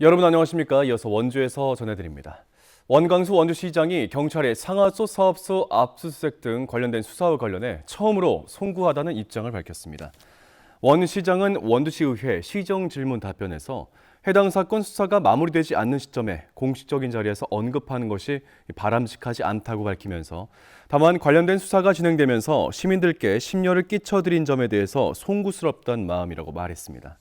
여러분 안녕하십니까? 이어서 원주에서 전해드립니다. 원광수 원주시장이 경찰의 상하수 사업소 압수수색 등 관련된 수사와 관련해 처음으로 송구하다는 입장을 밝혔습니다. 원 시장은 원주시의회 시정질문 답변에서 해당 사건 수사가 마무리되지 않는 시점에 공식적인 자리에서 언급하는 것이 바람직하지 않다고 밝히면서 다만 관련된 수사가 진행되면서 시민들께 심려를 끼쳐드린 점에 대해서 송구스럽다는 마음이라고 말했습니다.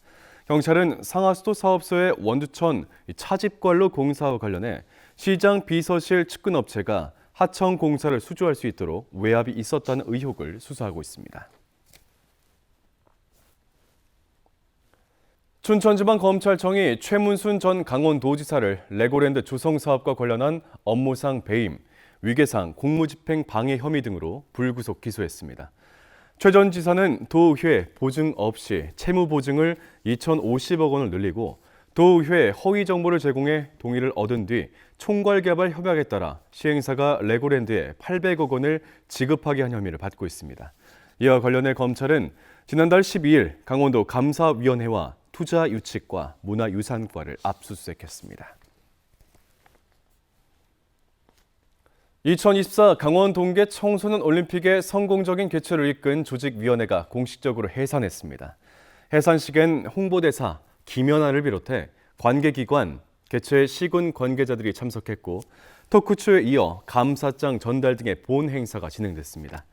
경찰은 상하수도 사업소의 원주천 차집관로 공사와 관련해 시장 비서실 측근업체가 하청 공사를 수주할 수 있도록 외압이 있었다는 의혹을 수사하고 있습니다. 춘천지방검찰청이 최문순 전 강원도지사를 레고랜드 조성 사업과 관련한 업무상 배임, 위계상 공무집행 방해 혐의 등으로 불구속 기소했습니다. 최 전 지사는 도의회 보증 없이 채무 보증을 2,050억 원을 늘리고 도의회 허위 정보를 제공해 동의를 얻은 뒤 총괄 개발 협약에 따라 시행사가 레고랜드에 800억 원을 지급하게 한 혐의를 받고 있습니다. 이와 관련해 검찰은 지난달 12일 강원도 감사위원회와 투자유치과 문화유산과를 압수수색했습니다. 2024 강원 동계 청소년 올림픽의 성공적인 개최를 이끈 조직위원회가 공식적으로 해산했습니다. 해산식엔 홍보대사 김연아를 비롯해 관계기관, 개최 시군 관계자들이 참석했고 토크쇼에 이어 감사장 전달 등의 본 행사가 진행됐습니다.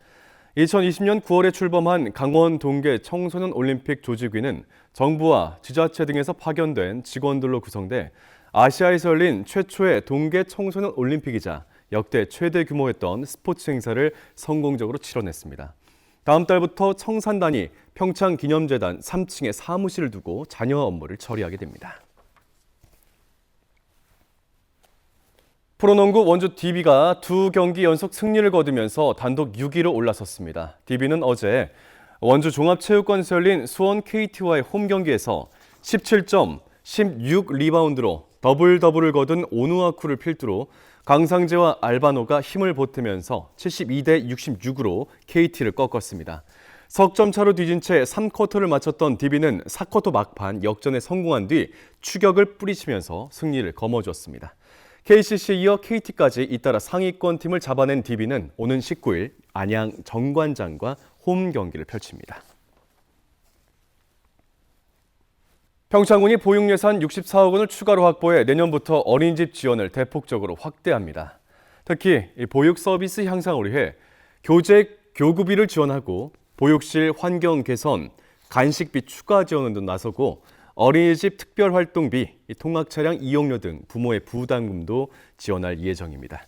2020년 9월에 출범한 강원 동계 청소년 올림픽 조직위는 정부와 지자체 등에서 파견된 직원들로 구성돼 아시아에서 열린 최초의 동계 청소년 올림픽이자 역대 최대 규모였던 스포츠 행사를 성공적으로 치러냈습니다. 다음 달부터 청산단이 평창기념재단 3층에 사무실을 두고 잔여 업무를 처리하게 됩니다. 프로농구 원주 DB가 두 경기 연속 승리를 거두면서 단독 6위로 올라섰습니다. DB는 어제 원주 종합체육관에서 열린 수원 KT와의 홈경기에서 17점, 16리바운드로 더블더블을 거둔 오누아쿠를 필두로 강상재와 알바노가 힘을 보태면서 72대 66으로 KT를 꺾었습니다. 석점 차로 뒤진 채 3쿼터를 마쳤던 DB는 4쿼터 막판 역전에 성공한 뒤 추격을 뿌리치면서 승리를 거머쥐었습니다. KCC에 이어 KT까지 잇따라 상위권 팀을 잡아낸 DB는 오는 19일 안양 정관장과 홈 경기를 펼칩니다. 평창군이 보육 예산 64억 원을 추가로 확보해 내년부터 어린이집 지원을 대폭적으로 확대합니다. 특히 보육 서비스 향상을 위해 교재 교구비를 지원하고 보육실 환경 개선, 간식비 추가 지원을 나서고 어린이집 특별활동비, 통학차량 이용료 등 부모의 부담금도 지원할 예정입니다.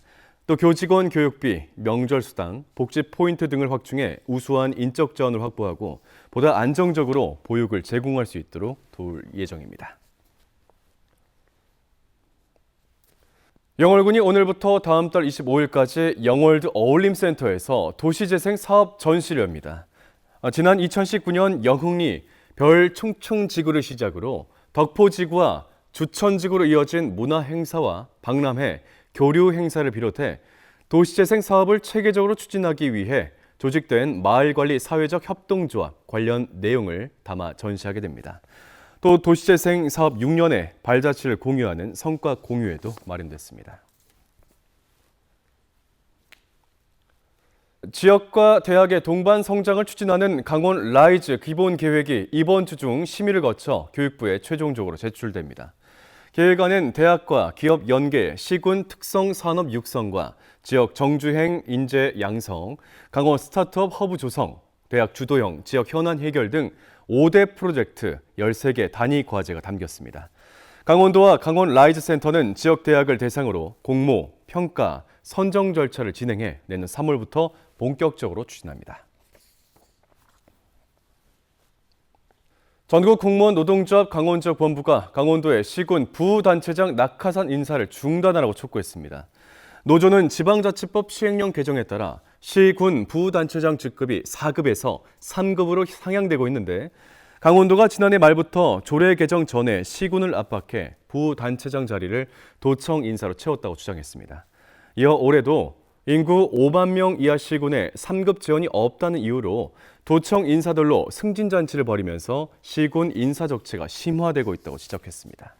또 교직원 교육비, 명절수당, 복지 포인트 등을 확충해 우수한 인적 자원을 확보하고 보다 안정적으로 보육을 제공할 수 있도록 도울 예정입니다. 영월군이 오늘부터 다음 달 25일까지 영월드 어울림센터에서 도시재생 사업 전시를 엽니다. 지난 2019년 영흥리 별 충충지구를 시작으로 덕포지구와 주천지구로 이어진 문화행사와 박람회, 교류 행사를 비롯해 도시재생 사업을 체계적으로 추진하기 위해 조직된 마을관리 사회적 협동조합 관련 내용을 담아 전시하게 됩니다. 또 도시재생 사업 6년의 발자취를 공유하는 성과 공유회도 마련됐습니다. 지역과 대학의 동반 성장을 추진하는 강원 라이즈 기본 계획이 이번 주 중 심의를 거쳐 교육부에 최종적으로 제출됩니다. 계획안은 대학과 기업 연계, 시군 특성 산업 육성과 지역 정주행 인재 양성, 강원 스타트업 허브 조성, 대학 주도형 지역 현안 해결 등 5대 프로젝트 13개 단위 과제가 담겼습니다. 강원도와 강원 라이즈 센터는 지역 대학을 대상으로 공모, 평가, 선정 절차를 진행해 내년 3월부터 본격적으로 추진합니다. 전국 공무원 노동조합 강원 지역 본부가 강원도의 시군 부단체장 낙하산 인사를 중단하라고 촉구했습니다. 노조는 지방자치법 시행령 개정에 따라 시군 부단체장 직급이 4급에서 3급으로 상향되고 있는데 강원도가 지난해 말부터 조례 개정 전에 시군을 압박해 부단체장 자리를 도청 인사로 채웠다고 주장했습니다. 이어 올해도 인구 5만 명 이하 시군에 3급 지원이 없다는 이유로 도청 인사들로 승진잔치를 벌이면서 시군 인사 적체가 심화되고 있다고 지적했습니다.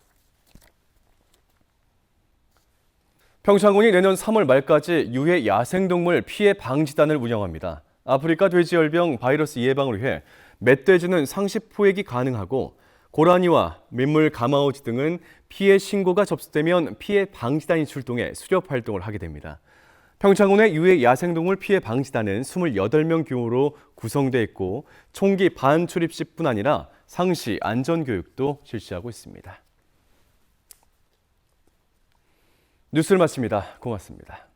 평창군이 내년 3월 말까지 유해 야생동물 피해 방지단을 운영합니다. 아프리카 돼지열병 바이러스 예방을 위해 멧돼지는 상시 포획이 가능하고 고라니와 민물 가마우지 등은 피해 신고가 접수되면 피해 방지단이 출동해 수렵 활동을 하게 됩니다. 평창군의 유해 야생동물 피해 방지단은 28명 규모로 구성되어 있고 총기 반출입식뿐 아니라 상시 안전교육도 실시하고 있습니다. 뉴스를 마칩니다. 고맙습니다.